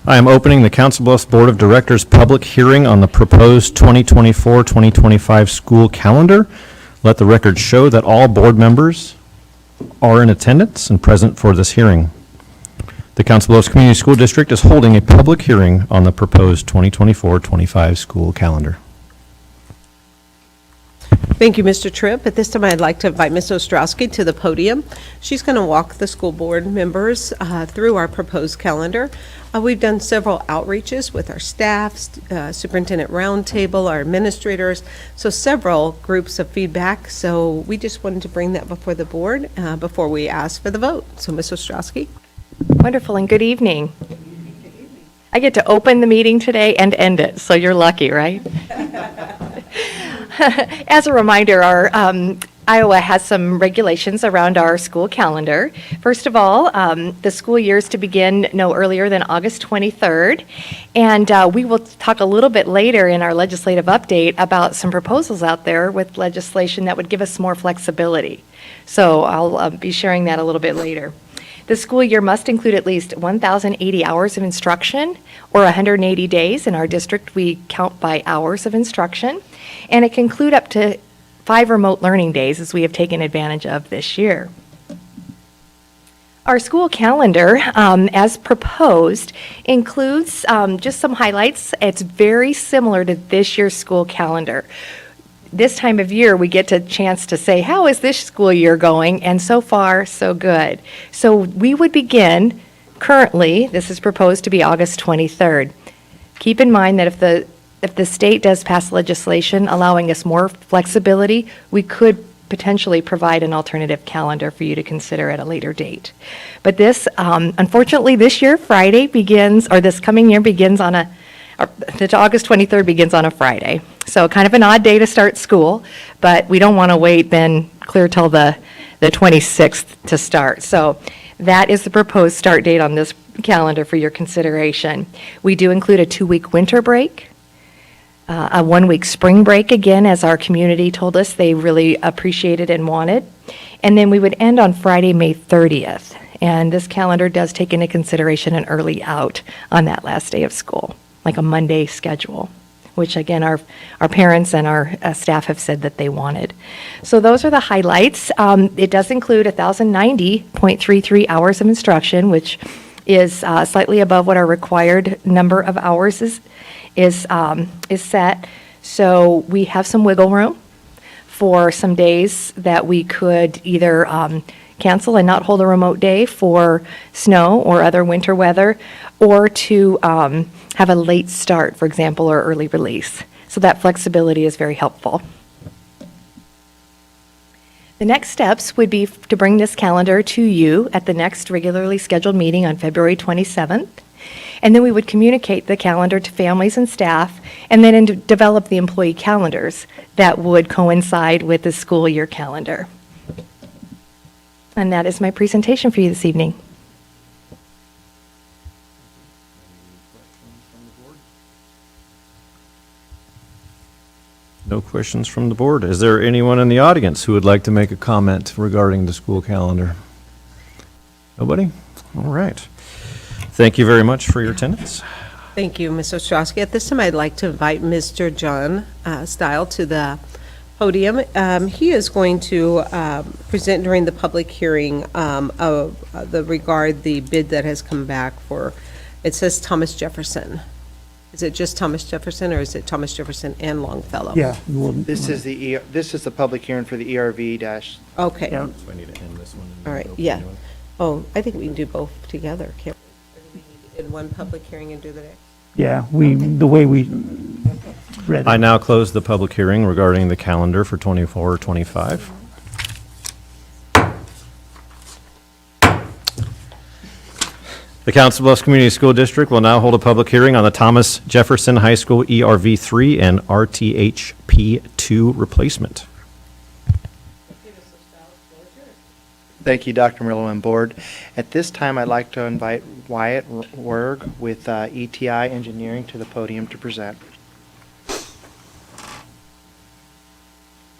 I am opening the Council Bluffs Board of Directors public hearing on the proposed 2024-2025 school calendar. Let the record show that all board members are in attendance and present for this hearing. The Council Bluffs Community School District is holding a public hearing on the proposed 2024-25 school calendar. Thank you, Mr. Tripp. At this time, I'd like to invite Ms. Ostrowski to the podium. She's going to walk the school board members through our proposed calendar. We've done several outreaches with our staff, superintendent roundtable, our administrators, so several groups of feedback. So we just wanted to bring that before the board before we ask for the vote. So Ms. Ostrowski. Wonderful, and good evening. I get to open the meeting today and end it, so you're lucky, right? As a reminder, our Iowa has some regulations around our school calendar. First of all, the school year is to begin no earlier than August 23rd, and we will talk a little bit later in our legislative update about some proposals out there with legislation that would give us more flexibility. So I'll be sharing that a little bit later. The school year must include at least 1,080 hours of instruction or 180 days. In our district, we count by hours of instruction. And it can include up to 5 remote learning days, as we have taken advantage of this year. Our school calendar, as proposed, includes just some highlights. It's very similar to this year's school calendar. This time of year, we get a chance to say, how is this school year going? And so far, so good. So we would begin, currently, this is proposed to be August 23rd. Keep in mind that if the state does pass legislation allowing us more flexibility, we could potentially provide an alternative calendar for you to consider at a later date. But this, unfortunately, this year, Friday begins, or this coming year begins on August 23rd begins on a Friday. So kind of an odd day to start school, but we don't want to wait then clear till the 26th to start. So that is the proposed start date on this calendar for your consideration. We do include a 2-week winter break, a 1-week spring break, again, as our community told us they really appreciated and wanted. And then we would end on Friday, May 30th. And this calendar does take into consideration an early out on that last day of school, like a Monday schedule, which again, our parents and our staff have said that they wanted. So those are the highlights. It does include 1,090.33 hours of instruction, which is slightly above what our required number of hours is set. So we have some wiggle room for some days that we could either cancel and not hold a remote day for snow or other winter weather, or to have a late start, for example, or early release. So that flexibility is very helpful. The next steps would be to bring this calendar to you at the next regularly scheduled meeting on February 27th. And then we would communicate the calendar to families and staff, and then develop the employee calendars that would coincide with the school year calendar. And that is my presentation for you this evening. No questions from the board. Is there anyone in the audience who would like to make a comment regarding the school calendar? Nobody? All right. Thank you very much for your attendance. Thank you, Ms. Ostrowski. At this time, I'd like to invite Mr. John Stile to the podium. He is going to present during the public hearing regard the bid that has come back for, it says Thomas Jefferson. Is it just Thomas Jefferson, or is it Thomas Jefferson and Longfellow? Yeah. This is the public hearing for the ERV dash. Okay. Yeah. So I need to end this one. and All right, open yeah. the new one. Oh, I think we can do both together, can't we? Or do we need to in one public hearing and do the next? Yeah, the way we read I it. now close the public hearing regarding the calendar for 24-25. The Council Bluffs Community School District will now hold a public hearing on the Thomas Jefferson High School ERV3 and RTHP2 replacement. Thank you, Dr. Murillo and board. At this time, I'd like to invite Wyatt Werg with ETI Engineering to the podium to present.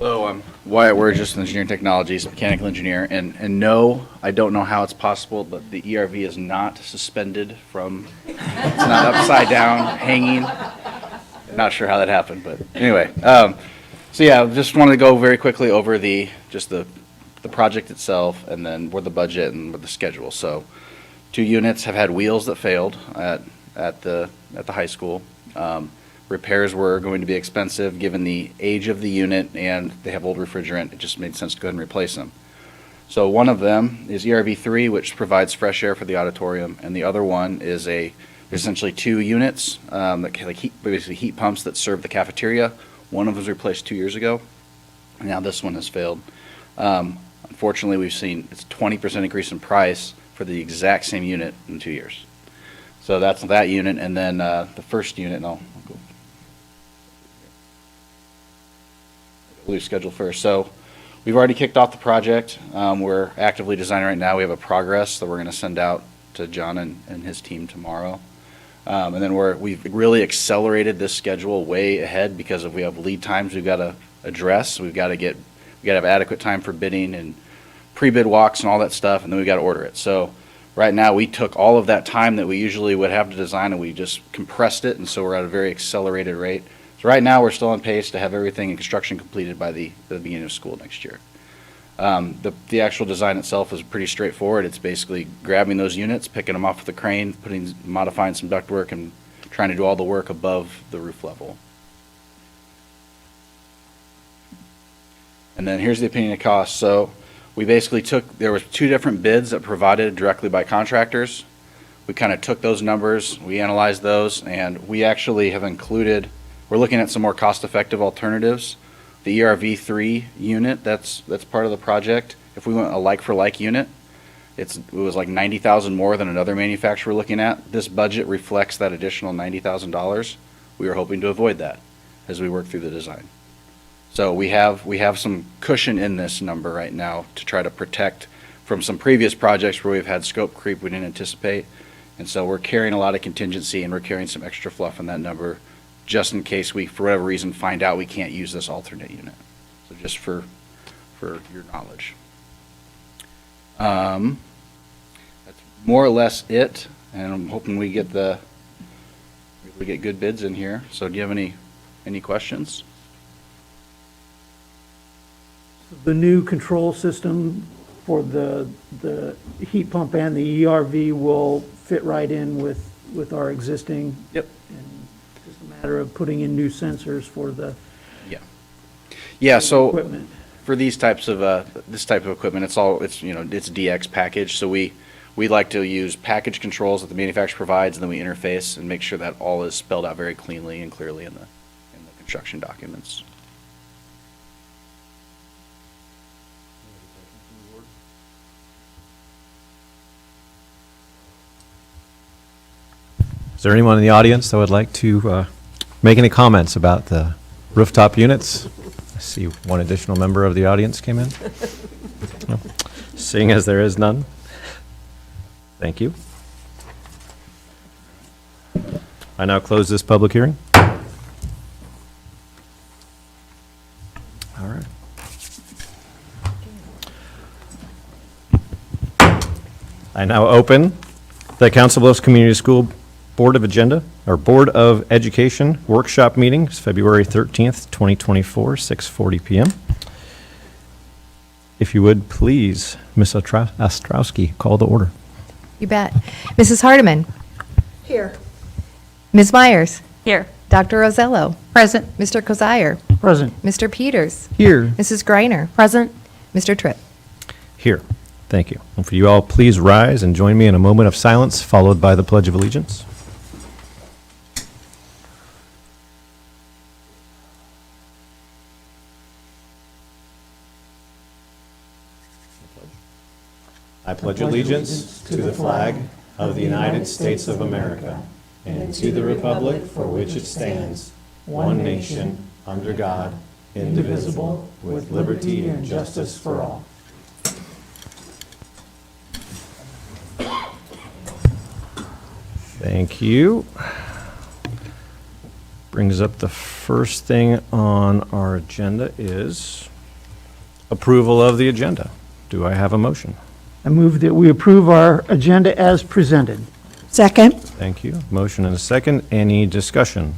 Hello, I'm Wyatt Wurgis, Engineering Technologies, mechanical engineer, and no, I don't know how it's possible, but the ERV is not suspended from, it's not upside down, hanging. Not sure how that happened, but anyway. So yeah, just wanted to go very quickly over the project itself, and then with the budget and with the schedule. So 2 units have had wheels that failed at the high school. Repairs were going to be expensive, given the age of the unit, and they have old refrigerant. It just made sense to go ahead and replace them. So one of them is ERV3, which provides fresh air for the auditorium, and the other one is essentially 2 units that can, like basically heat pumps that serve the cafeteria. One of them was replaced 2 years ago, and now this one has failed. Unfortunately, we've seen it's 20% increase in price for the exact same unit in 2 years. So that's that unit, and then the first unit, and I'll go lose schedule first. So we've already kicked off the project. We're actively designing right now. We have a progress that we're going to send out to John and his team tomorrow. And then we've really accelerated this schedule way ahead because we have lead times we've got to address. We got to have adequate time for bidding and pre-bid walks and all that stuff, and then we've got to order it. So right now, we took all of that time that we usually would have to design, and we just compressed it, and so we're at a very accelerated rate. So right now, we're still on pace to have everything in construction completed by the beginning of school next year. The actual design itself is pretty straightforward. It's basically grabbing those units, picking them off with the crane, modifying some ductwork, and trying to do all the work above the roof level. And then here's the opinion of cost. So we basically there was 2 different bids that provided directly by contractors. We kind of took those numbers, we analyzed those, and we actually have included, we're looking at some more cost-effective alternatives. The ERV3 unit, that's part of the project. If we went a like-for-like unit, it was like $90,000 more than another manufacturer we're looking at. This budget reflects that additional $90,000. We were hoping to avoid that as we work through the design. So we have some cushion in this number right now to try to protect from some previous projects where we've had scope creep we didn't anticipate. And so we're carrying a lot of contingency, and we're carrying some extra fluff in that number just in case we, for whatever reason, find out we can't use this alternate unit. So just for your knowledge. That's more or less it, and I'm hoping we get good bids in here. So do you have any questions? The new control system for the heat pump and the ERV will fit right in with our existing. Yep. And just a matter of putting in new sensors for the Yeah, so equipment. for these types of this type of equipment, it's DX package. So we like to use package controls that the manufacturer provides, and then we interface and make sure that all is spelled out very cleanly and clearly in the construction documents. Is there anyone in the audience that would like to make any comments about the rooftop units? I see one additional member of the audience came in. No. Seeing as there is none, thank you. I now close this public hearing. All right. I now open the Council Bluffs Community School Board of Education workshop meeting, February 13th, 2024, 6:40 p.m. If you would, please, Ms. Ostrowski, call the order. You bet. Mrs. Hardiman? Here. Ms. Myers? Here. Dr. Rosello? Present. Mr. Kozier? Present. Mr. Peters? Here. Mrs. Greiner? Present. Mr. Tripp? Here. Thank you. And for you all, please rise and join me in a moment of silence, followed by the Pledge of Allegiance. I pledge allegiance to the flag of the United States of America and to the republic for which it stands, one nation, under God, indivisible, with liberty and justice for all. Thank you. Brings up the first thing on our agenda is approval of the agenda. Do I have a motion? I move that we approve our agenda as presented. Second. Thank you. Motion and a second. Any discussion?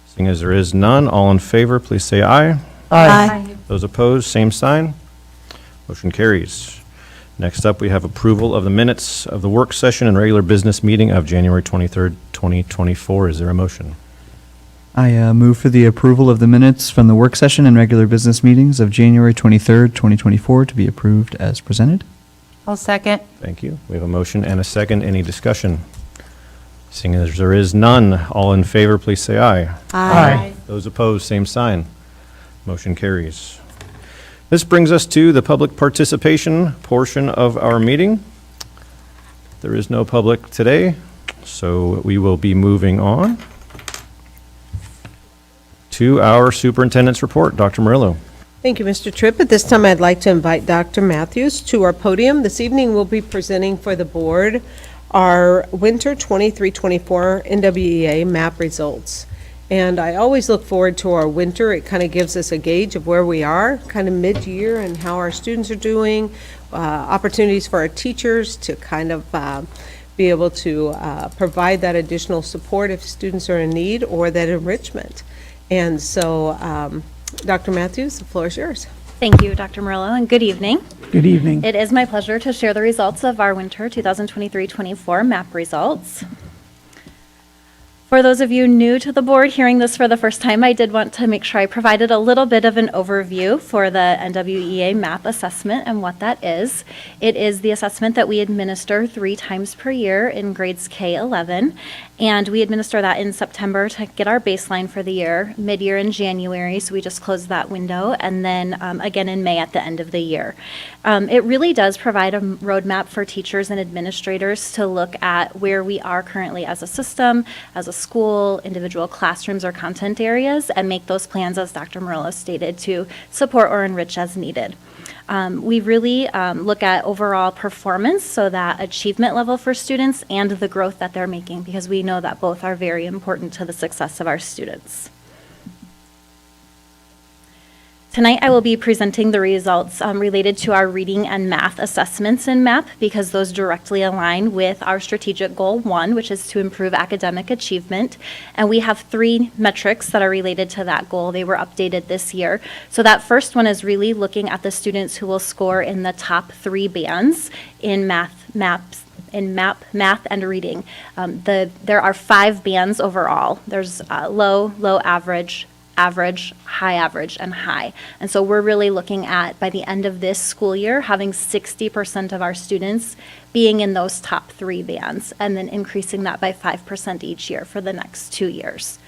Seeing as there is none, all in favor, please say aye. Those opposed, same sign. Motion carries. Next up, we have approval of the minutes of the work session and regular business meeting of January 23rd, 2024. Is there a motion? I move for the approval of the minutes from the work session and regular business meetings of January 23rd, 2024 to be approved as presented. I'll second. Thank you. We have a motion and a second. Any discussion? Seeing as there is none, all in favor, please say aye. Aye. Those opposed, same sign. Motion carries. This brings us to the public participation portion of our meeting. There is no public today, so we will be moving on to our superintendent's report. Dr. Murillo. Thank you, Mr. Tripp. At this time, I'd like to invite Dr. Matthews to our podium. This evening, we'll be presenting for the board our winter 23-24 NWEA MAP results. And I always look forward to our winter. It kind of gives us a gauge of where we are, kind of mid-year, and how our students are doing, opportunities for our teachers to kind of be able to provide that additional support if students are in need, or that enrichment. And so, Dr. Matthews, the floor is yours. Thank you, Dr. Murillo, and good evening. Good evening. It is my pleasure to share the results of our winter 2023-24 MAP results. For those of you new to the board hearing this for the first time, I did want to make sure I provided a little bit of an overview for the NWEA MAP assessment and what that is. It is the assessment that we administer 3 times per year in grades K-11, and we administer that in September to get our baseline for the year, mid-year in January, so we just closed that window, and then again in May at the end of the year. It really does provide a roadmap for teachers and administrators to look at where we are currently as a system, as a school, individual classrooms or content areas, and make those plans, as Dr. Murillo stated, to support or enrich as needed. We really look at overall performance, so that achievement level for students and the growth that they're making, because we know that both are very important to the success of our students. Tonight, I will be presenting the results related to our reading and math assessments in MAP, because those directly align with our strategic goal 1, which is to improve academic achievement. And we have 3 metrics that are related to that goal. They were updated this year. So that first one is really looking at the students who will score in the top 3 bands in MAP, math, and reading. There are 5 bands overall. There's low, average, high average, and high. And so we're really looking at, by the end of this school year, having 60% of our students being in those top 3 bands, and then increasing that by 5% each year for the next 2 years.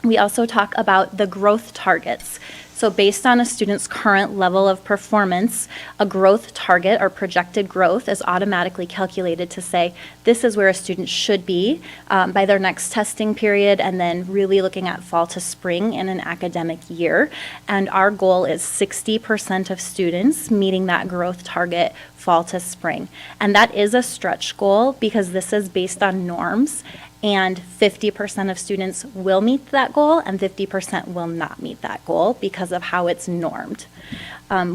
We also talk about the growth targets. So based on a student's current level of performance, a growth target or projected growth is automatically calculated to say this is where a student should be by their next testing period, and then really looking at fall to spring in an academic year. And our goal is 60% of students meeting that growth target fall to spring. And that is a stretch goal, because this is based on norms, and 50% of students will meet that goal and 50% will not meet that goal because of how it's normed.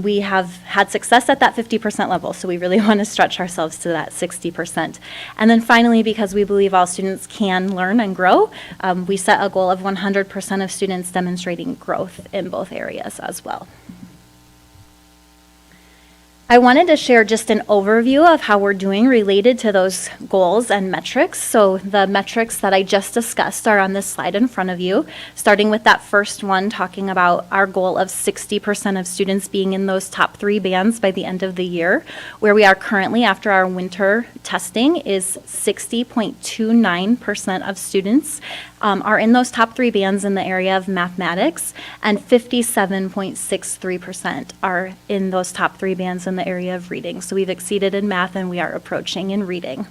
We have had success at that 50% level, so we really want to stretch ourselves to that 60%. And then finally, because we believe all students can learn and grow, we set a goal of 100% of students demonstrating growth in both areas as well. I wanted to share just an overview of how we're doing related to those goals and metrics. So the metrics that I just discussed are on this slide in front of you, starting with that first one, talking about our goal of 60% of students being in those top 3 bands by the end of the year. Where we are currently after our winter testing is 60.29% of students are in those top 3 bands in the area of mathematics, and 57.63% are in those top 3 bands in the area of reading. So we've exceeded in math, and we are approaching in reading.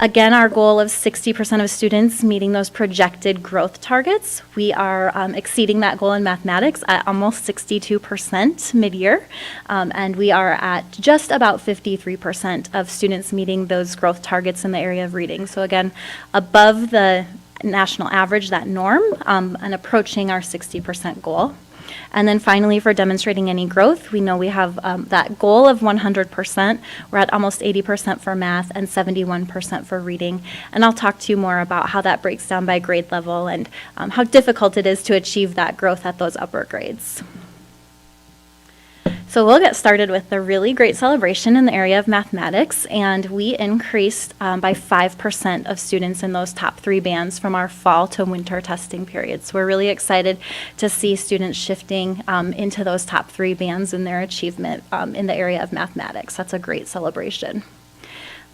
Again, our goal of 60% of students meeting those projected growth targets. We are exceeding that goal in mathematics at almost 62% mid-year, and we are at just about 53% of students meeting those growth targets in the area of reading. So again, above the national average, that norm, and approaching our 60% goal. And then finally, for demonstrating any growth, we know we have that goal of 100%. We're at almost 80% for math and 71% for reading. And I'll talk to you more about how that breaks down by grade level and how difficult it is to achieve that growth at those upper grades. So we'll get started with a really great celebration in the area of mathematics, and we increased by 5% of students in those top 3 bands from our fall to winter testing period. So we're really excited to see students shifting into those top 3 bands in their achievement in the area of mathematics. That's a great celebration.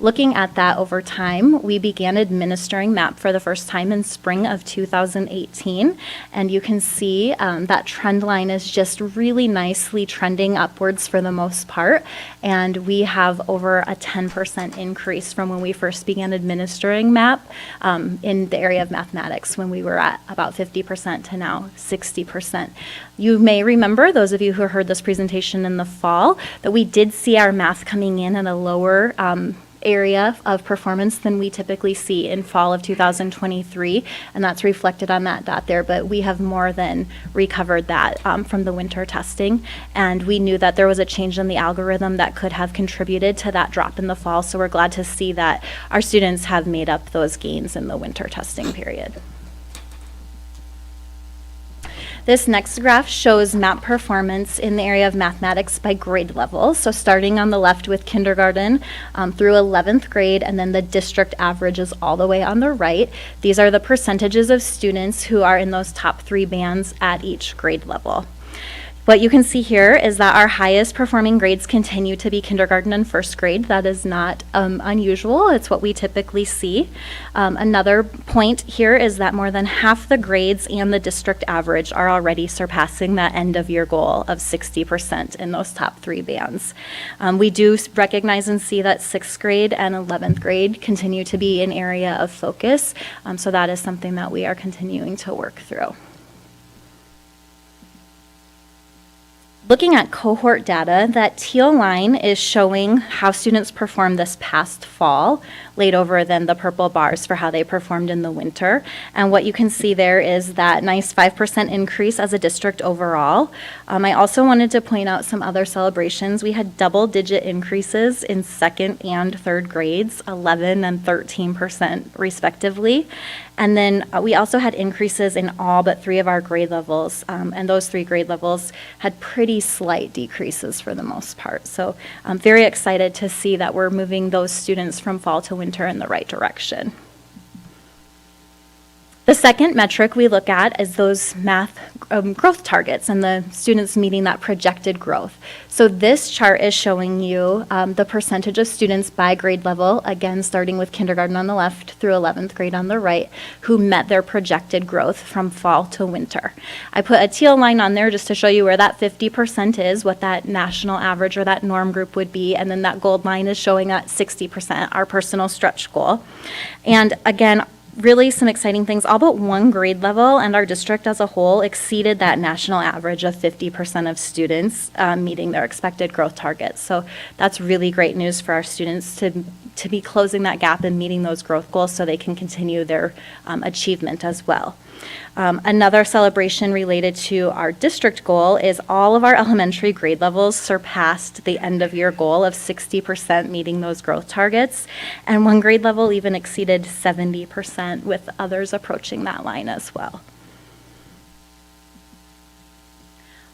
Looking at that over time, we began administering MAP for the first time in spring of 2018, and you can see that trend line is just really nicely trending upwards for the most part, and we have over a 10% increase from when we first began administering MAP in the area of mathematics, when we were at about 50% to now 60%. You may remember, those of you who heard this presentation in the fall, that we did see our math coming in at a lower area of performance than we typically see in fall of 2023, and that's reflected on that dot there, but we have more than recovered that from the winter testing, and we knew that there was a change in the algorithm that could have contributed to that drop in the fall, so we're glad to see that our students have made up those gains in the winter testing period. This next graph shows MAP performance in the area of mathematics by grade level. So starting on the left with kindergarten through 11th grade, and then the district averages all the way on the right. These are the percentages of students who are in those top 3 bands at each grade level. What you can see here is that our highest performing grades continue to be kindergarten and first grade. That is not unusual. It's what we typically see. Another point here is that more than half the grades and the district average are already surpassing that end of year goal of 60% in those top 3 bands. We do recognize and see that 6th grade and 11th grade continue to be an area of focus. So that is something that we are continuing to work through. Looking at cohort data, that teal line is showing how students performed this past fall, laid over then the purple bars for how they performed in the winter. And what you can see there is that nice 5% increase as a district overall. I also wanted to point out some other celebrations. We had double-digit increases in 2nd and 3rd grades, 11 and 13% respectively. And then we also had increases in all but 3 of our grade levels, and those 3 grade levels had pretty slight decreases for the most part. So I'm very excited to see that we're moving those students from fall to winter in the right direction. The second metric we look at is those math growth targets and the students meeting that projected growth. So this chart is showing you the percentage of students by grade level, again starting with kindergarten on the left through 11th grade on the right, who met their projected growth from fall to winter. I put a teal line on there just to show you where that 50% is, what that national average or that norm group would be, and then that gold line is showing that 60%, our personal stretch goal. And again, really some exciting things. All but 1 grade level and our district as a whole exceeded that national average of 50% of students meeting their expected growth targets. So that's really great news for our students to be closing that gap and meeting those growth goals so they can continue their achievement as well. Another celebration related to our district goal is all of our elementary grade levels surpassed the end of year goal of 60% meeting those growth targets, and 1 grade level even exceeded 70%, with others approaching that line as well.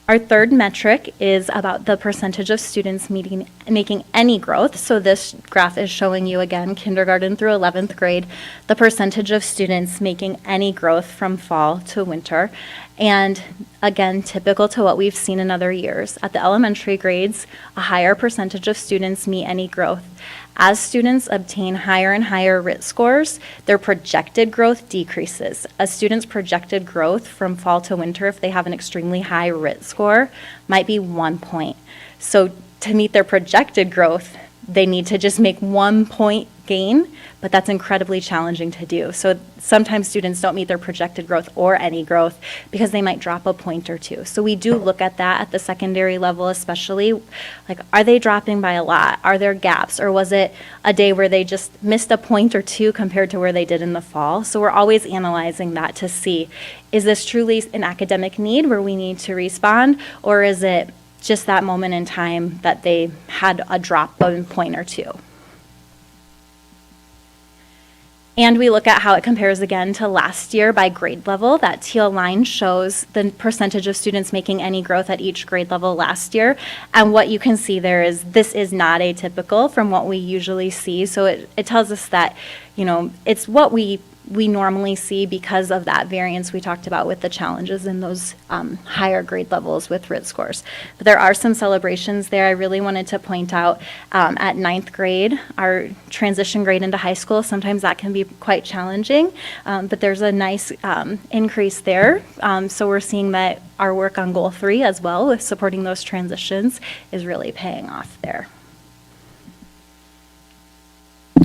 Our third metric is about the percentage of students making any growth. So this graph is showing you again, kindergarten through 11th grade, the percentage of students making any growth from fall to winter. And again, typical to what we've seen in other years. At the elementary grades, a higher percentage of students meet any growth. As students obtain higher and higher RIT scores, their projected growth decreases. A student's projected growth from fall to winter, if they have an extremely high RIT score, might be 1 point. So to meet their projected growth, they need to just make 1 point gain, but that's incredibly challenging to do. So sometimes students don't meet their projected growth or any growth because they might drop a point or two. So we do look at that at the secondary level, especially, like, are they dropping by a lot? Are there gaps? Or was it a day where they just missed a point or two compared to where they did in the fall? So we're always analyzing that to see, is this truly an academic need where we need to respond, or is it just that moment in time that they had a drop of a point or two? And we look at how it compares again to last year by grade level. That teal line shows the percentage of students making any growth at each grade level last year. And what you can see there is this is not atypical from what we usually see. So it tells us that, you know, it's what we normally see because of that variance we talked about with the challenges in those higher grade levels with RIT scores. But there are some celebrations there. I really wanted to point out at 9th grade, our transition grade into high school, sometimes that can be quite challenging, but there's a nice increase there. So we're seeing that our work on goal 3 as well with supporting those transitions is really paying off there.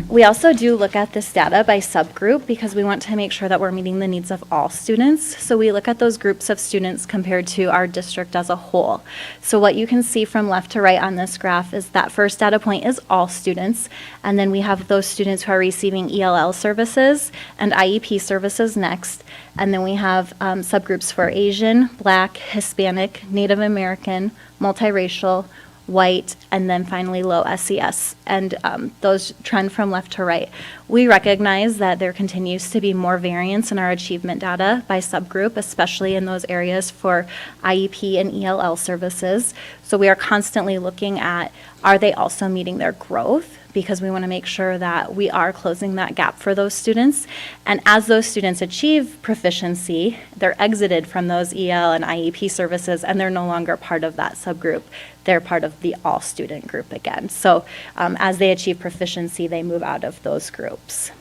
We also do look at this data by subgroup because we want to make sure that we're meeting the needs of all students. So we look at those groups of students compared to our district as a whole. So what you can see from left to right on this graph is that first data point is all students, and then we have those students who are receiving ELL services and IEP services next, and then we have subgroups for Asian, Black, Hispanic, Native American, multiracial, white, and then finally low SES, and those trend from left to right. We recognize that there continues to be more variance in our achievement data by subgroup, especially in those areas for IEP and ELL services. So we are constantly looking at, are they also meeting their growth? Because we want to make sure that we are closing that gap for those students. And as those students achieve proficiency, they're exited from those EL and IEP services, and they're no longer part of that subgroup. They're part of the all-student group again. So as they achieve proficiency, they move out of those groups.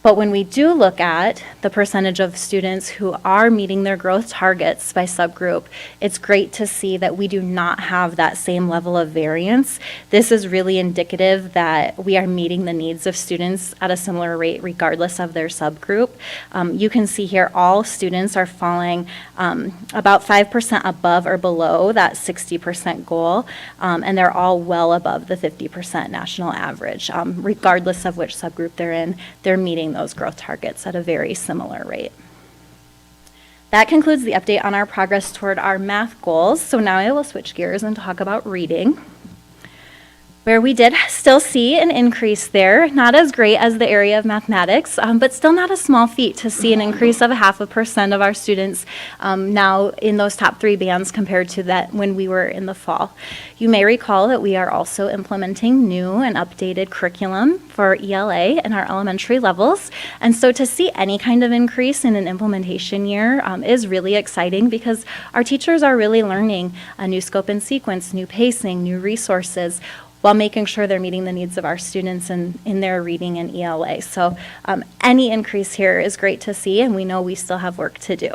But when we do look at the percentage of students who are meeting their growth targets by subgroup, it's great to see that we do not have that same level of variance. This is really indicative that we are meeting the needs of students at a similar rate regardless of their subgroup. You can see here all students are falling about 5% above or below that 60% goal, and they're all well above the 50% national average. Regardless of which subgroup they're in, they're meeting those growth targets at a very similar rate. That concludes the update on our progress toward our math goals. So now I will switch gears and talk about reading, where we did still see an increase there, not as great as the area of mathematics, but still not a small feat to see an increase of 0.5% of our students now in those top 3 bands compared to that when we were in the fall. You may recall that we are also implementing new and updated curriculum for ELA in our elementary levels. And so to see any kind of increase in an implementation year is really exciting because our teachers are really learning a new scope and sequence, new pacing, new resources, while making sure they're meeting the needs of our students in their reading and ELA. So any increase here is great to see, and we know we still have work to do.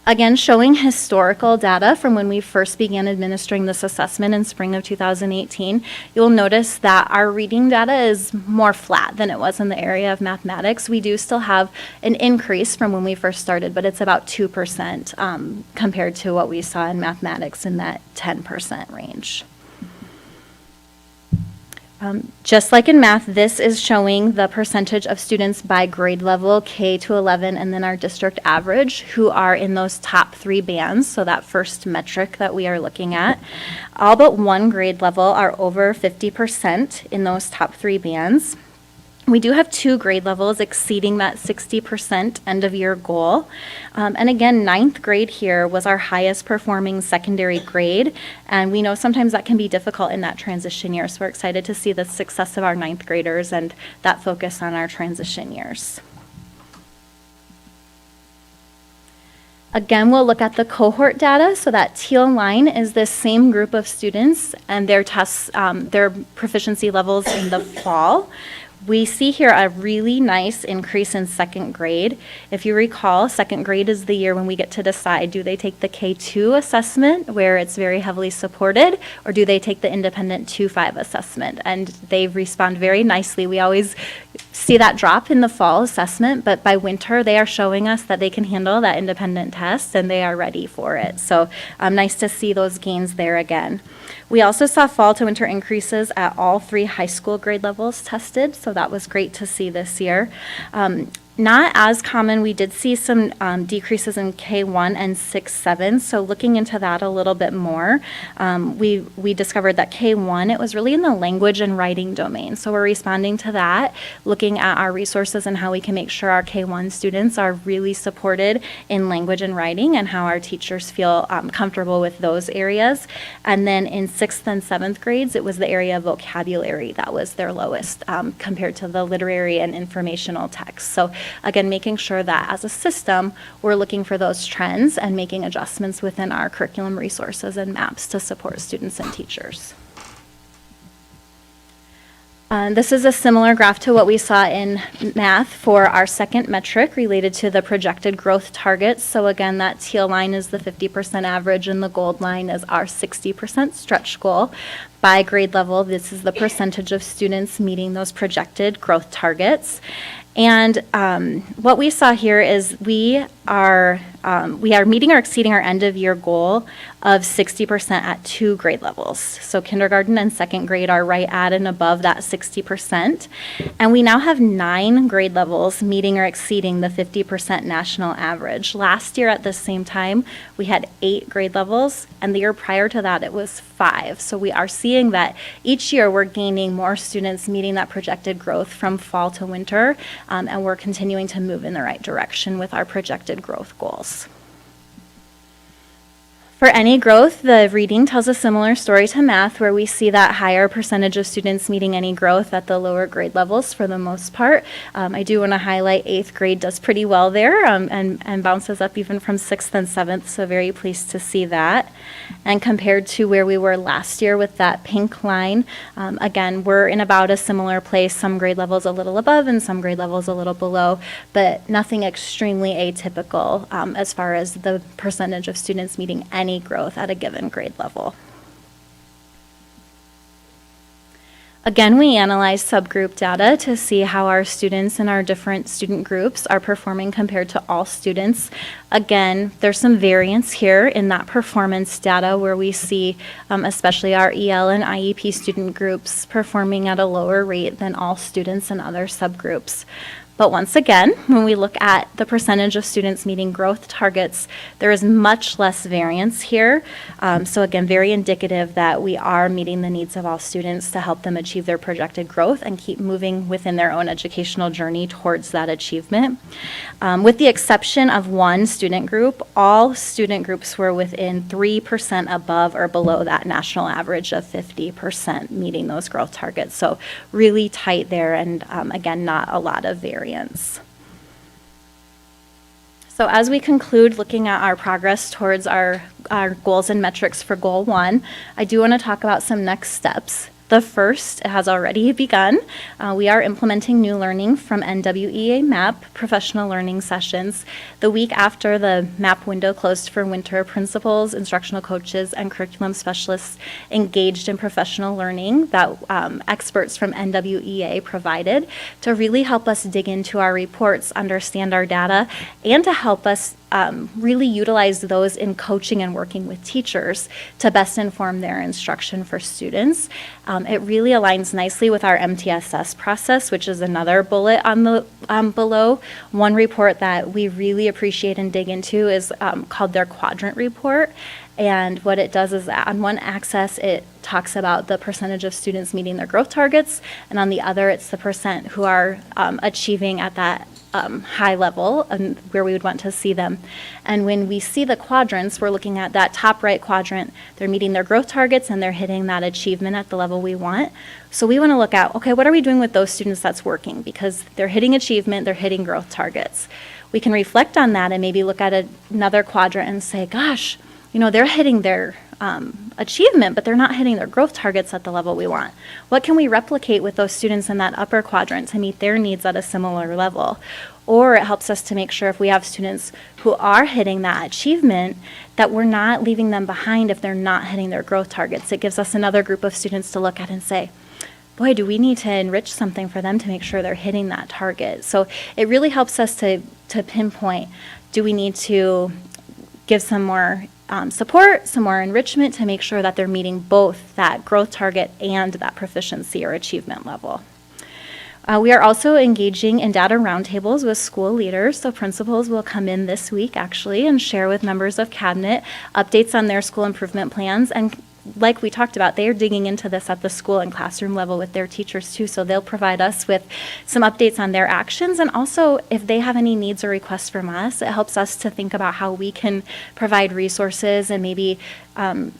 Again, showing historical data from when we first began administering this assessment in spring of 2018, you'll notice that our reading data is more flat than it was in the area of mathematics. We do still have an increase from when we first started, but it's about 2% compared to what we saw in mathematics in that 10% range. Just like in math, this is showing the percentage of students by grade level, K to 11, and then our district average, who are in those top 3 bands, so that first metric that we are looking at. All but one grade level are over 50% in those top 3 bands. We do have 2 grade levels exceeding that 60% end of year goal. And again, 9th grade here was our highest performing secondary grade. And we know sometimes that can be difficult in that transition year. So we're excited to see the success of our 9th graders and that focus on our transition years. Again, we'll look at the cohort data. So that teal line is this same group of students and their tests, their proficiency levels in the fall. We see here a really nice increase in second grade. If you recall, second grade is the year when we get to decide, do they take the K2 assessment, where it's very heavily supported, or do they take the independent 2-5 assessment? And they respond very nicely. We always see that drop in the fall assessment, but by winter, they are showing us that they can handle that independent test and they are ready for it. So nice to see those gains there again. We also saw fall to winter increases at all 3 high school grade levels tested, so that was great to see this year. Not as common, we did see some decreases in K1 and 6-7, so looking into that a little bit more, we discovered that K1, it was really in the language and writing domain. So we're responding to that, looking at our resources and how we can make sure our K1 students are really supported in language and writing and how our teachers feel comfortable with those areas. And then in 6th and 7th grades, it was the area of vocabulary that was their lowest compared to the literary and informational text. So again, making sure that as a system, we're looking for those trends and making adjustments within our curriculum resources and maps to support students and teachers. This is a similar graph to what we saw in math for our second metric related to the projected growth targets. So again, that teal line is the 50% average and the gold line is our 60% stretch goal. By grade level, this is the percentage of students meeting those projected growth targets. And what we saw here is we are meeting or exceeding our end of year goal of 60% at 2 grade levels. So kindergarten and second grade are right at and above that 60%. And we now have 9 grade levels meeting or exceeding the 50% national average. Last year at the same time, we had 8 grade levels, and the year prior to that, it was 5. So we are seeing that each year we're gaining more students meeting that projected growth from fall to winter, and we're continuing to move in the right direction with our projected growth goals. For any growth, the reading tells a similar story to math, where we see that higher percentage of students meeting any growth at the lower grade levels for the most part. I do want to highlight 8th grade does pretty well there and bounces up even from 6th and 7th, so very pleased to see that. And compared to where we were last year with that pink line, again, we're in about a similar place, some grade levels a little above and some grade levels a little below, but nothing extremely atypical as far as the percentage of students meeting any growth at a given grade level. Again, we analyze subgroup data to see how our students in our different student groups are performing compared to all students. Again, there's some variance here in that performance data where we see especially our EL and IEP student groups performing at a lower rate than all students in other subgroups. But once again, when we look at the percentage of students meeting growth targets, there is much less variance here. So again, very indicative that we are meeting the needs of all students to help them achieve their projected growth and keep moving within their own educational journey towards that achievement. With the exception of one student group, all student groups were within 3% above or below that national average of 50% meeting those growth targets. So really tight there, and again, not a lot of variance. So as we conclude looking at our progress towards our goals and metrics for Goal 1, I do want to talk about some next steps. The first has already begun. We are implementing new learning from NWEA MAP professional learning sessions. The week after the MAP window closed for winter, principals, instructional coaches, and curriculum specialists engaged in professional learning that experts from NWEA provided to really help us dig into our reports, understand our data, and to help us really utilize those in coaching and working with teachers to best inform their instruction for students. It really aligns nicely with our MTSS process, which is another bullet on the below. One report that we really appreciate and dig into is called their quadrant report. And what it does is on one axis, it talks about the percentage of students meeting their growth targets, and on the other, it's the percent who are achieving at that high level and where we would want to see them. And when we see the quadrants, we're looking at that top right quadrant. They're meeting their growth targets and they're hitting that achievement at the level we want. So we want to look at, okay, what are we doing with those students that's working? Because they're hitting achievement, they're hitting growth targets. We can reflect on that and maybe look at another quadrant and say, gosh, they're hitting their achievement, but they're not hitting their growth targets at the level we want. What can we replicate with those students in that upper quadrant to meet their needs at a similar level? Or it helps us to make sure if we have students who are hitting that achievement, that we're not leaving them behind if they're not hitting their growth targets. It gives us another group of students to look at and say, boy, do we need to enrich something for them to make sure they're hitting that target? So it really helps us to pinpoint, do we need to give some more support, some more enrichment to make sure that they're meeting both that growth target and that proficiency or achievement level. We are also engaging in data roundtables with school leaders, so principals will come in this week actually and share with members of cabinet updates on their school improvement plans. And like we talked about, they are digging into this at the school and classroom level with their teachers too, so they'll provide us with some updates on their actions, and also if they have any needs or requests from us, it helps us to think about how we can provide resources and maybe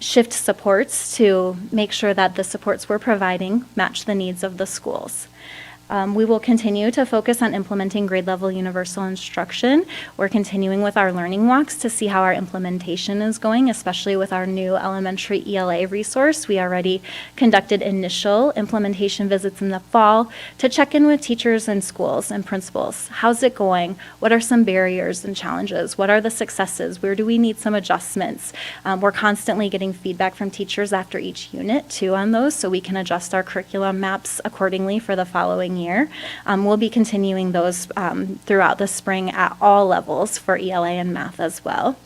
shift supports to make sure that the supports we're providing match the needs of the schools. We will continue to focus on implementing grade level universal instruction. We're continuing with our learning walks to see how our implementation is going, especially with our new elementary ELA resource. We already conducted initial implementation visits in the fall to check in with teachers and schools and principals. How's it going? What are some barriers and challenges? What are the successes? Where do we need some adjustments? We're constantly getting feedback from teachers after each unit too on those, so we can adjust our curriculum maps accordingly for the following year. We'll be continuing those throughout the spring at all levels for ELA and math as well.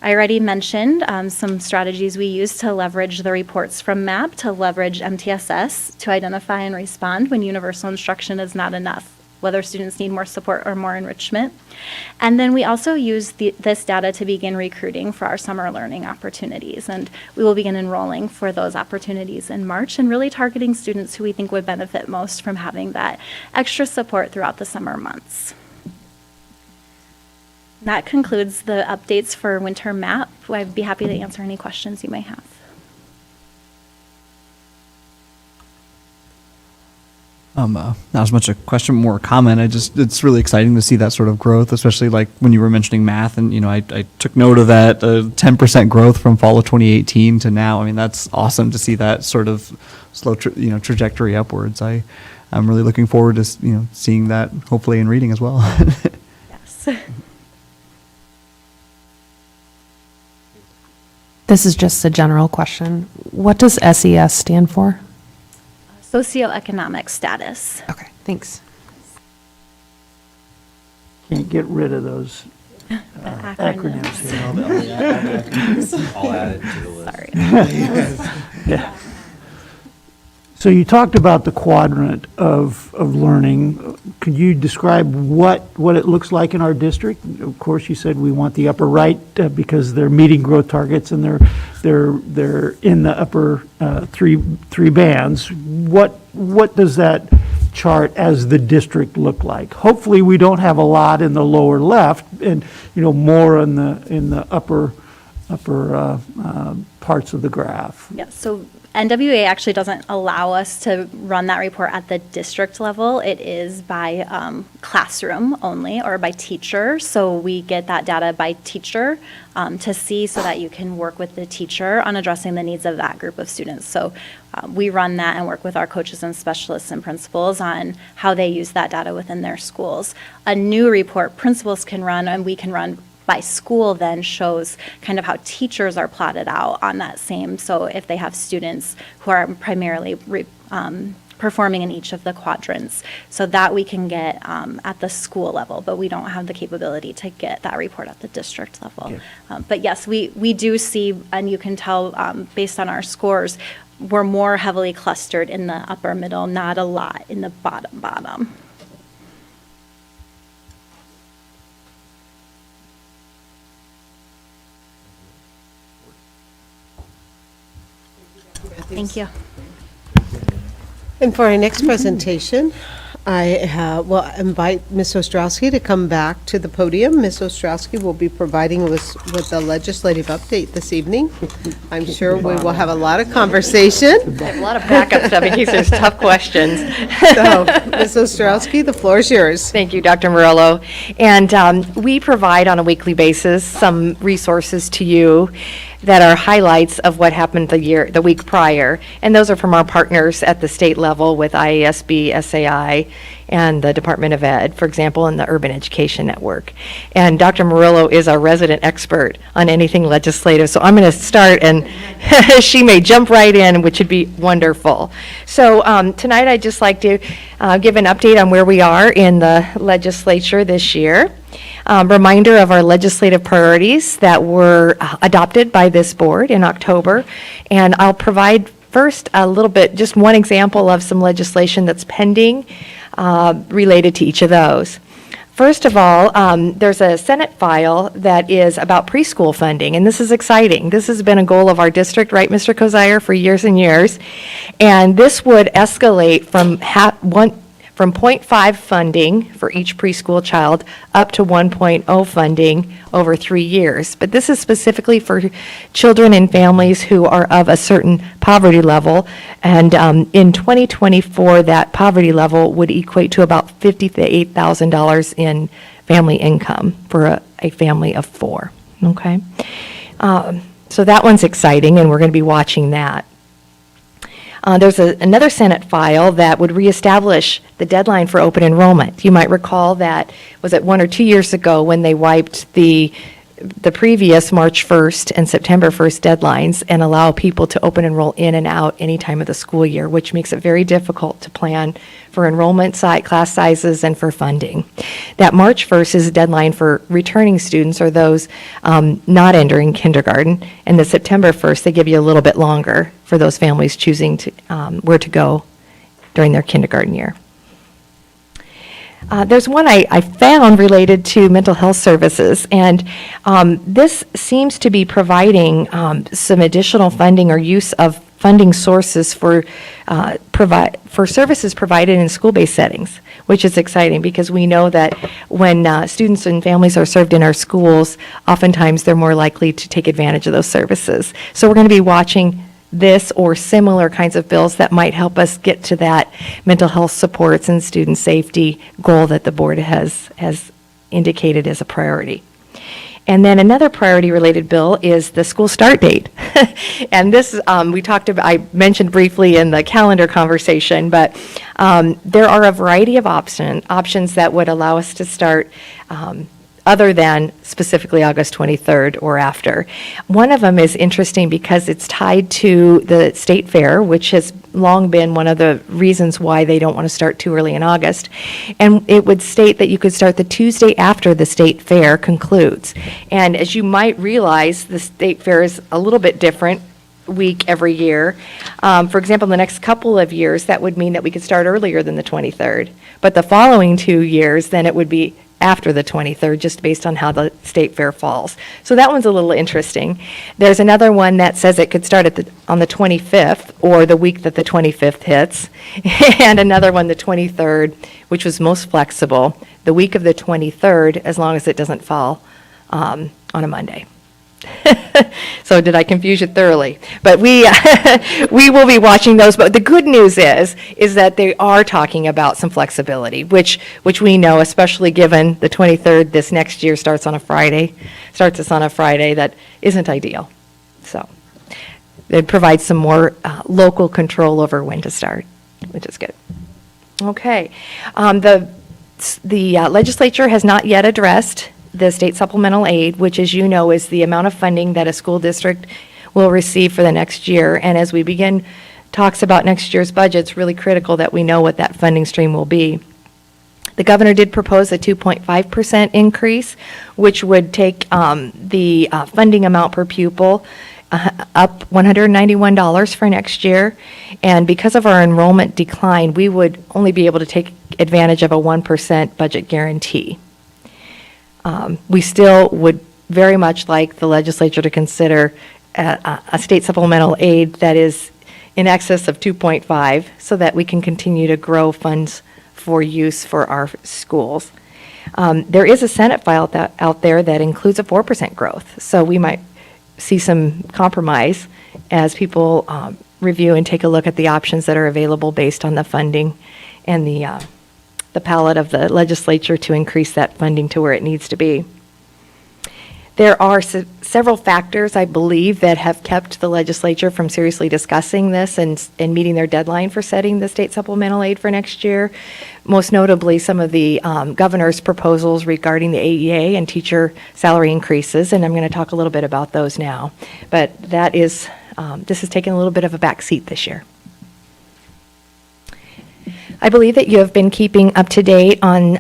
I already mentioned some strategies we use to leverage the reports from MAP to leverage MTSS to identify and respond when universal instruction is not enough, whether students need more support or more enrichment. And then we also use this data to begin recruiting for our summer learning opportunities. And we will begin enrolling for those opportunities in March and really targeting students who we think would benefit most from having that extra support throughout the summer months. That concludes the updates for winter MAP. I'd be happy to answer any questions you may have. Not as much a question, more a comment. It's really exciting to see that sort of growth, especially like when you were mentioning math, and I took note of that 10% growth from fall of 2018 to now. I mean, that's awesome to see that sort of slow, trajectory upwards. I'm really looking forward to seeing that hopefully in reading as well. Yes. This is just a general question. What does SES stand for? Socioeconomic status. Okay, thanks. Can't get rid of those acronyms. I'll add it to the list. Sorry. Yeah. So you talked about the quadrant of learning. Could you describe what it looks like in our district? Of course, you said we want the upper right because they're meeting growth targets and they're in the upper three bands. What does that chart as the district look like? Hopefully, we don't have a lot in the lower left and more in the upper parts of the graph. Yeah, so NWA actually doesn't allow us to run that report at the district level. It is by classroom only or by teacher. So we get that data by teacher to see so that you can work with the teacher on addressing the needs of that group of students. So we run that and work with our coaches and specialists and principals on how they use that data within their schools. A new report principals can run and we can run by school then shows kind of how teachers are plotted out on that same. So if they have students who are primarily performing in each of the quadrants, so that we can get at the school level, but we don't have the capability to get that report at the district level. Okay. But yes, we do see, and you can tell based on our scores, we're more heavily clustered in the upper middle, not a lot in the bottom. Thank you. And for our next presentation, I will invite Ms. Ostrowski to come back to the podium. Ms. Ostrowski will be providing us with a legislative update this evening. I'm sure we will have a lot of conversation. I have a lot of backup stuff in case there's tough questions. So, Ms. Ostrowski, the floor is yours. Thank you, Dr. Murillo. And we provide on a weekly basis some resources to you that are highlights of what happened the week prior. And those are from our partners at the state level with IASB, SAI, and the Department of Ed, for example, and the Urban Education Network. And Dr. Murillo is our resident expert on anything legislative, so I'm going to start, and she may jump right in, which would be wonderful. So tonight I'd just like to give an update on where we are in the legislature this year. Reminder of our legislative priorities that were adopted by this board in October. And I'll provide first a little bit, just one example of some legislation that's pending related to each of those. First of all, there's a Senate file that is about preschool funding, and this is exciting. This has been a goal of our district, right, Mr. Kozier, for years and years. And this would escalate from 0.5 funding for each preschool child up to 1.0 funding over 3 years. But this is specifically for children and families who are of a certain poverty level. And in 2024, that poverty level would equate to about $50,000 to $8,000 in family income for a family of 4. Okay? So that one's exciting, and we're going to be watching that. There's another Senate file that would reestablish the deadline for open enrollment. You might recall that, was it 1 or 2 years ago when they wiped the previous March 1st and September 1st deadlines and allow people to open enroll in and out any time of the school year, which makes it very difficult to plan for enrollment class sizes and for funding. That March 1st is a deadline for returning students or those not entering kindergarten, and the September 1st, they give you a little bit longer for those families choosing to where to go during their kindergarten year. There's one I found related to mental health services, and this seems to be providing some additional funding or use of funding sources for services provided in school-based settings, which is exciting because we know that when students and families are served in our schools, oftentimes they're more likely to take advantage of those services. So we're going to be watching this or similar kinds of bills that might help us get to that mental health supports and student safety goal that the board has indicated as a priority. And then another priority-related bill is the school start date. And this, I mentioned briefly in the calendar conversation, but there are a variety of options that would allow us to start other than specifically August 23rd or after. One of them is interesting because it's tied to the state fair, which has long been one of the reasons why they don't want to start too early in August. And it would state that you could start the Tuesday after the state fair concludes. And as you might realize, the state fair is a little bit different week every year. For example, the next couple of years, that would mean that we could start earlier than the 23rd. But the following 2 years, then it would be after the 23rd, just based on how the state fair falls. So that one's a little interesting. There's another one that says it could start on the 25th or the week that the 25th hits, and another one, the 23rd, which was most flexible, the week of the 23rd, as long as it doesn't fall on a Monday. So did I confuse you thoroughly? But we we will be watching those. But the good news is that they are talking about some flexibility, which we know, especially given the 23rd this next year starts us on a Friday, that isn't ideal. So it provides some more local control over when to start, which is good. Okay. The legislature has not yet addressed the state supplemental aid, which, as you know, is the amount of funding that a school district will receive for the next year. And as we begin talks about next year's budget, it's really critical that we know what that funding stream will be. The governor did propose a 2.5% increase, which would take the funding amount per pupil up $191 for next year. And because of our enrollment decline, we would only be able to take advantage of a 1% budget guarantee. We still would very much like the legislature to consider a state supplemental aid that is in excess of 2.5 so that we can continue to grow funds for use for our schools. There is a Senate file out there that includes a 4% growth, so we might see some compromise as people review and take a look at the options that are available based on the funding and the palette of the legislature to increase that funding to where it needs to be. There are several factors, I believe, that have kept the legislature from seriously discussing this and meeting their deadline for setting the state supplemental aid for next year. Most notably, some of the governor's proposals regarding the AEA and teacher salary increases, and I'm going to talk a little bit about those now. But that is, this has taken a little bit of a back seat this year. I believe that you have been keeping up to date on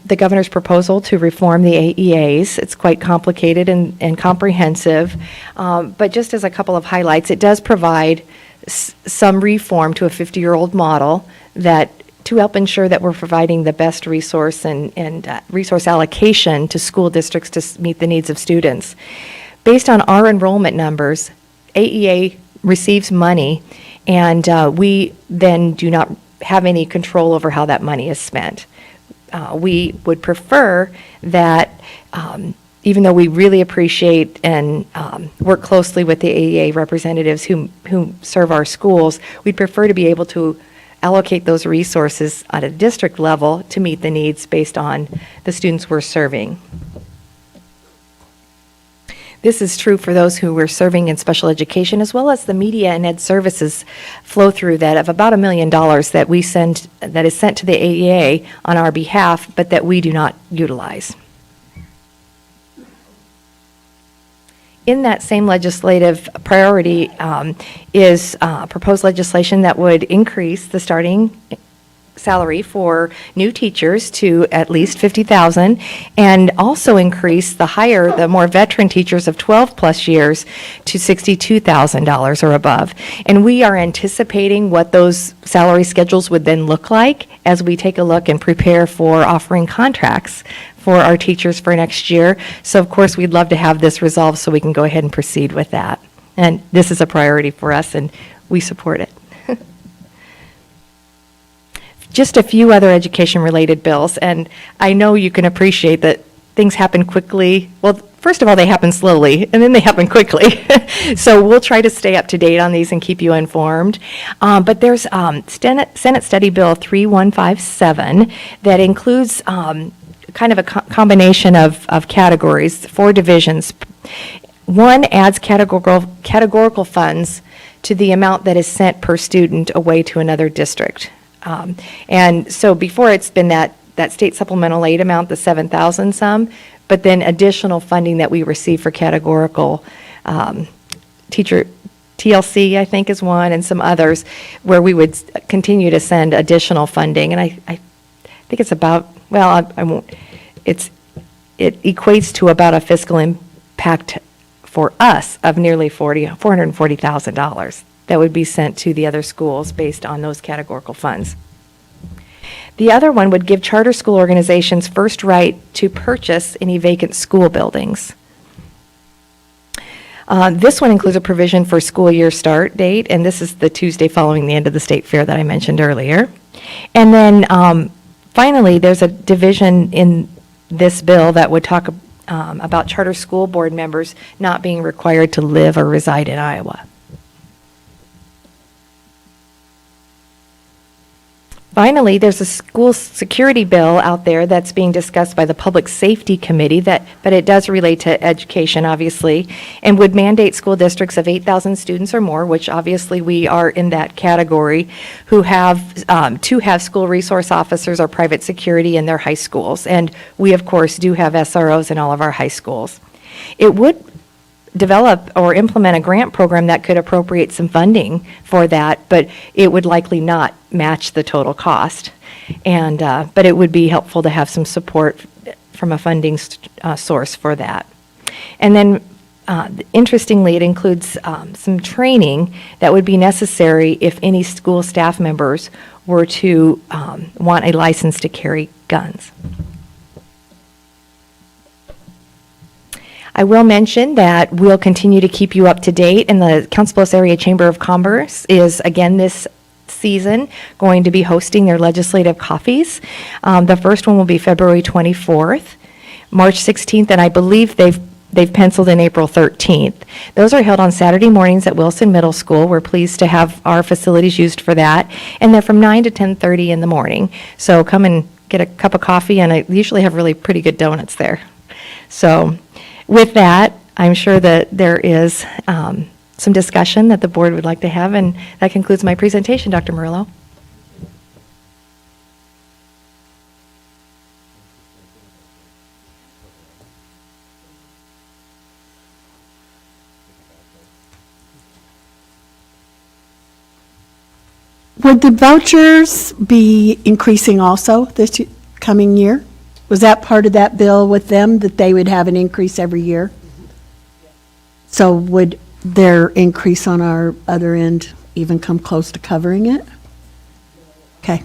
the governor's proposal to reform the AEAs. It's quite complicated and comprehensive, but just as a couple of highlights, it does provide some reform to a 50-year-old model that to help ensure that we're providing the best resource and resource allocation to school districts to meet the needs of students. Based on our enrollment numbers, AEA receives money, and we then do not have any control over how that money is spent. We would prefer that, even though we really appreciate and work closely with the AEA representatives who serve our schools, we'd prefer to be able to allocate those resources at a district level to meet the needs based on the students we're serving. This is true for those who we're serving in special education, as well as the media and ed services flow through that of about $1 million that we send, that is sent to the AEA on our behalf, but that we do not utilize. In that same legislative priority is proposed legislation that would increase the starting salary for new teachers to at least $50,000, and also increase the more veteran teachers of 12 plus years to $62,000 or above. And we are anticipating what those salary schedules would then look like as we take a look and prepare for offering contracts for our teachers for next year. So of course, we'd love to have this resolved so we can go ahead and proceed with that. And this is a priority for us, and we support it. Just a few other education-related bills, and I know you can appreciate that things happen quickly. Well, first of all, they happen slowly, and then they happen quickly. So we'll try to stay up to date on these and keep you informed. But there's Senate Study Bill 3157 that includes kind of a combination of categories, 4 divisions. One adds categorical funds to the amount that is sent per student away to another district. And so before it's been that state supplemental aid amount, the 7,000 some, but then additional funding that we receive for categorical teacher, TLC I think is one, and some others where we would continue to send additional funding. And I think it's about, well, I won't, it equates to about a fiscal impact for us of nearly $440,000 that would be sent to the other schools based on those categorical funds. The other one would give charter school organizations first right to purchase any vacant school buildings. This one includes a provision for school year start date, and this is the Tuesday following the end of the state fair that I mentioned earlier. And then finally, there's a division in this bill that would talk about charter school board members not being required to live or reside in Iowa. Finally, there's a school security bill out there that's being discussed by the Public Safety Committee, but it does relate to education, obviously, and would mandate school districts of 8,000 students or more, which obviously we are in that category, who have to have school resource officers or private security in their high schools. And we, of course, do have SROs in all of our high schools. It would develop or implement a grant program that could appropriate some funding for that, but it would likely not match the total cost. And but it would be helpful to have some support from a funding source for that. And then interestingly, it includes some training that would be necessary if any school staff members were to want a license to carry guns. I will mention that we'll continue to keep you up to date, and the Council Bluffs Area Chamber of Commerce is again this season going to be hosting their legislative coffees. The first one will be February 24th, March 16th, and I believe they've penciled in April 13th. Those are held on Saturday mornings at Wilson Middle School. We're pleased to have our facilities used for that. And they're from 9 to 10:30 in the morning. So come and get a cup of coffee, and I usually have really pretty good donuts there. So with that, I'm sure that there is some discussion that the board would like to have, and that concludes my presentation, Dr. Murillo. Would the vouchers be increasing also this coming year? Was that part of that bill with them, that they would have an increase every year? So would their increase on our other end even come close to covering it? Okay.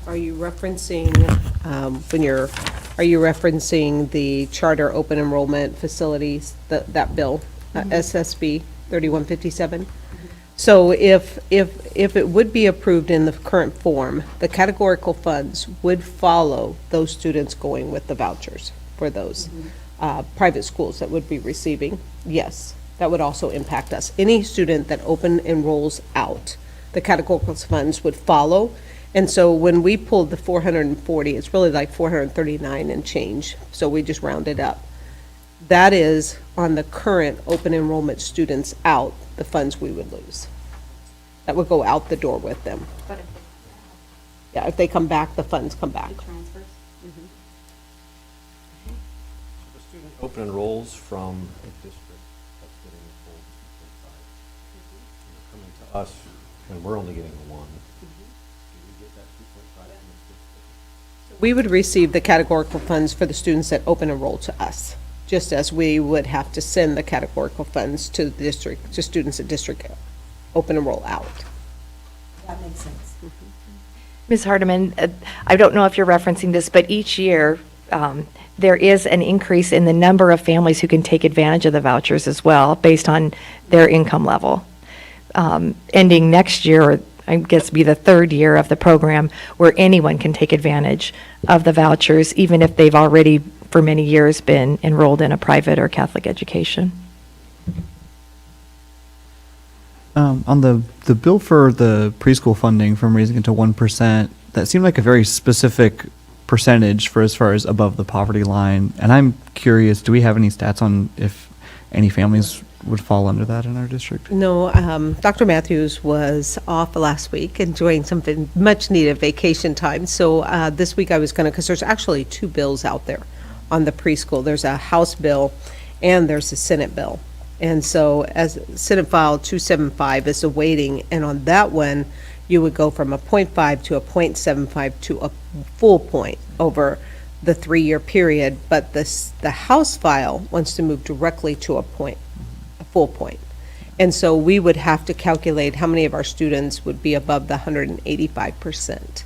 Are you referencing, are you referencing the charter open enrollment facilities, that bill, SSB 3157? So if it would be approved in the current form, the categorical funds would follow those students going with the vouchers for those private schools that would be receiving. Yes, that would also impact us. Any student that open enrolls out, the categorical funds would follow. And so when we pulled the 440, it's really like 439 and change, so we just rounded up. That is on the current open enrollment students out, the funds we would lose. That would go out the door with them. Yeah, if they come back, the funds come back. The student open enrolls from a district that's getting the full 2.5. Coming to us, and we're only getting the 1. Do we get that 2.5 from the district? We would receive the categorical funds for the students that open enroll to us, just as we would have to send the categorical funds to the district, to students at district open enroll out. That makes sense. Ms. Hardeman, I don't know if you're referencing this, but each year, there is an increase in the number of families who can take advantage of the vouchers as well, based on their income level. Ending next year, or I guess be the third year of the program, where anyone can take advantage of the vouchers, even if they've already, for many years, been enrolled in a private or Catholic education. On the bill for the preschool funding from raising it to 1%, that seemed like a very specific percentage for as far as above the poverty line. And I'm curious, do we have any stats on if any families would fall under that in our district? No, Dr. Matthews was off last week, enjoying some much-needed vacation time. So this week I was going to, because there's actually 2 bills out there on the preschool. There's a House bill and there's a Senate bill. And so as Senate File 275 is awaiting, and on that one, you would go from a 0.5 to a 0.75 to a full point over the 3-year period. But the House file wants to move directly to a full point. And so we would have to calculate how many of our students would be above the 185%,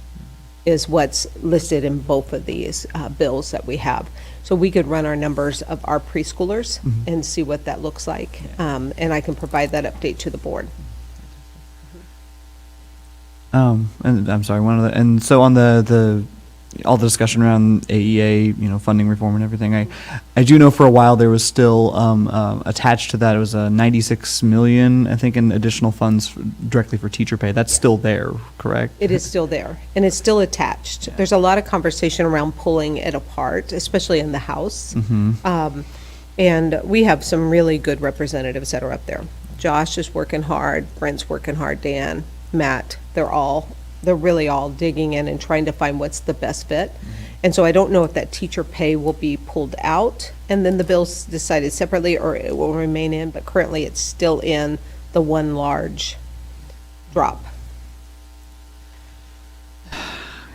is what's listed in both of these bills that we have. So we could run our numbers of our preschoolers and see what that looks like. And I can provide that update to the board. And I'm sorry, and so on the all the discussion around AEA, funding reform and everything, I do know for a while there was still attached to that, it was a 96 million, I think, in additional funds directly for teacher pay. That's still there, correct? It is still there, and it's still attached. There's a lot of conversation around pulling it apart, especially in the House. And we have some really good representatives that are up there. Josh is working hard, Brent's working hard, Dan, Matt, they're really all digging in and trying to find what's the best fit. And so I don't know if that teacher pay will be pulled out and then the bill's decided separately, or it will remain in, but currently it's still in the one large drop.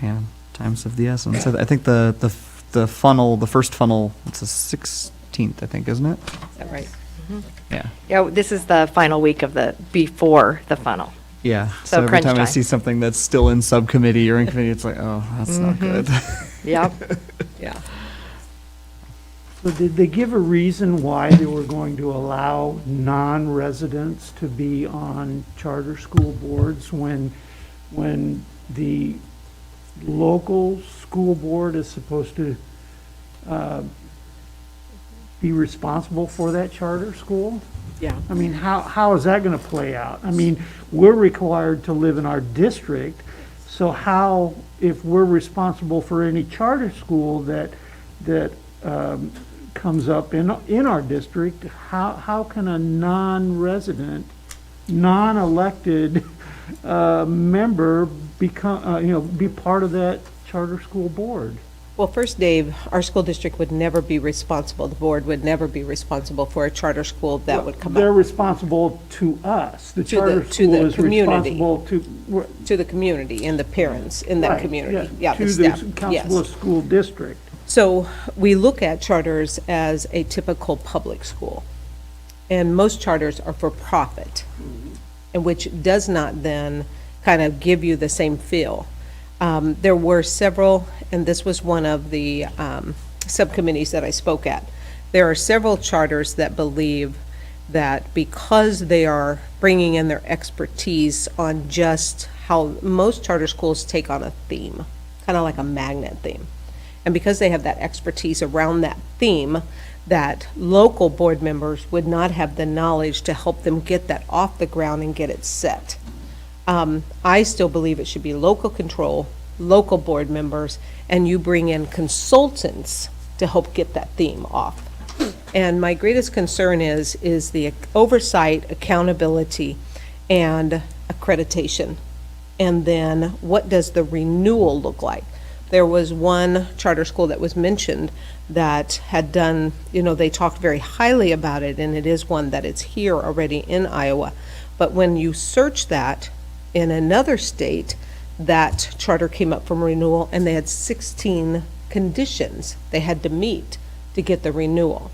Yeah, time's of the essence. I think the funnel, the first funnel, it's the 16th, I think, isn't it? Is that right? Yeah. Yeah, this is the final week of before the funnel. Yeah. So every crunch time I time. see something that's still in subcommittee or in committee, it's like, oh, that's not good. Yep. Yeah. So did they give a reason why they were going to allow non-residents to be on charter school boards when when the local school board is supposed to be responsible for that charter school? Yeah. I mean, how is that going to play out? I mean, we're required to live in our district, so how, if we're responsible for any charter school that comes up in our district, how can a non-resident, non-elected member become, be part of that charter school board? Well, first, Dave, our school district would never be responsible, the board would never be responsible for a charter school that would come They're up responsible to us. The To the- charter to school the is community. responsible to. to the community and the parents in that Right, community. yeah, the to staff, the yes. council of school district. So we look at charters as a typical public school. And most charters are for profit, and which does not then kind of give you the same feel. There were several, and this was one of the subcommittees that I spoke at. There are several charters that believe that because they are bringing in their expertise on just how most charter schools take on a theme, kind of like a magnet theme. And because they have that expertise around that theme, that local board members would not have the knowledge to help them get that off the ground and get it set. I still believe it should be local control, local board members, and you bring in consultants to help get that theme off. And my greatest concern is the oversight, accountability, and accreditation. And then what does the renewal look like? There was one charter school that was mentioned that had done, they talked very highly about it, and it is one that is here already in Iowa. But when you search that in another state, that charter came up from renewal, and they had 16 conditions they had to meet to get the renewal.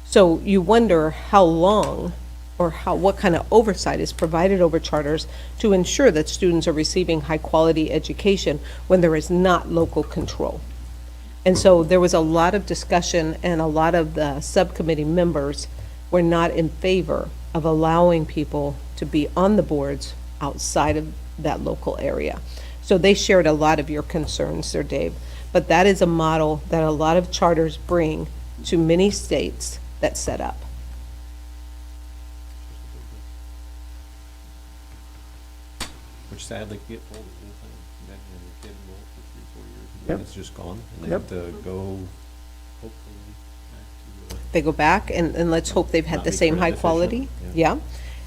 So you wonder how long or what kind of oversight is provided over charters to ensure that students are receiving high-quality education when there is not local control. And so there was a lot of discussion, and a lot of the subcommittee members were not in favor of allowing people to be on the boards outside of that local area. So they shared a lot of your concerns there, Dave. But that is a model that a lot of charters bring to many states that set up. Which sadly can get pulled at any time. Imagine having a kid enrolled for 3, 4 years, and Yep. then it's just gone, and they Yep. have to go, hopefully, back to, They go back, and let's hope they've had Not the be same high credit quality. efficient, Yeah.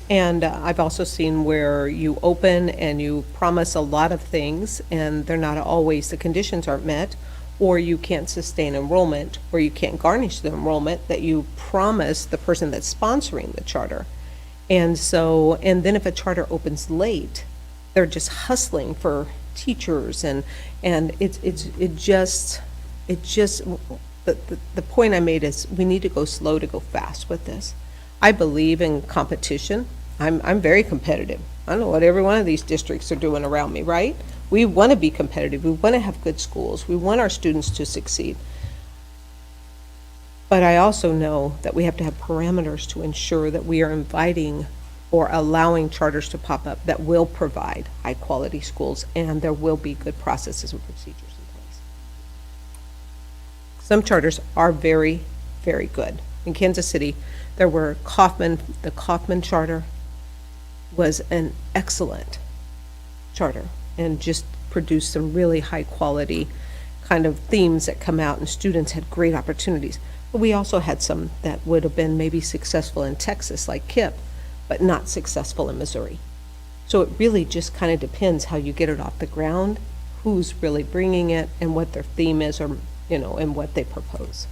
And I've also seen where you open and you promise a lot of things, and they're not always, the conditions aren't met, or you can't sustain enrollment, or you can't garnish the enrollment that you promise the person that's sponsoring the charter. And so, and then if a charter opens late, they're just hustling for teachers, and it just, the point I made is we need to go slow to go fast with this. I believe in competition. I'm very competitive. I know what every one of these districts are doing around me, right? We want to be competitive. We want to have good schools. We want our students to succeed. But I also know that we have to have parameters to ensure that we are inviting or allowing charters to pop up that will provide high-quality schools, and there will be good processes and procedures in place. Some charters are very, very good. In Kansas City, there were the Kaufman Charter was an excellent charter and just produced some really high-quality kind of themes that come out, and students had great opportunities. But we also had some that would have been maybe successful in Texas, like KIPP, but not successful in Missouri. So it really just kind of depends how you get it off the ground, who's really bringing it, and what their theme is, or, and what they propose.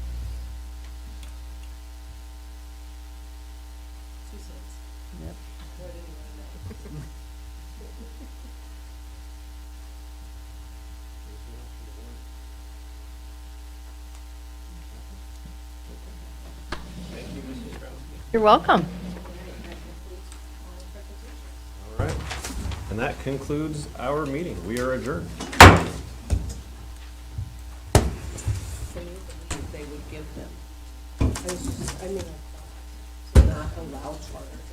You're welcome. all right. And that concludes our meeting. We are adjourned. They would give them. I mean, to not allow charters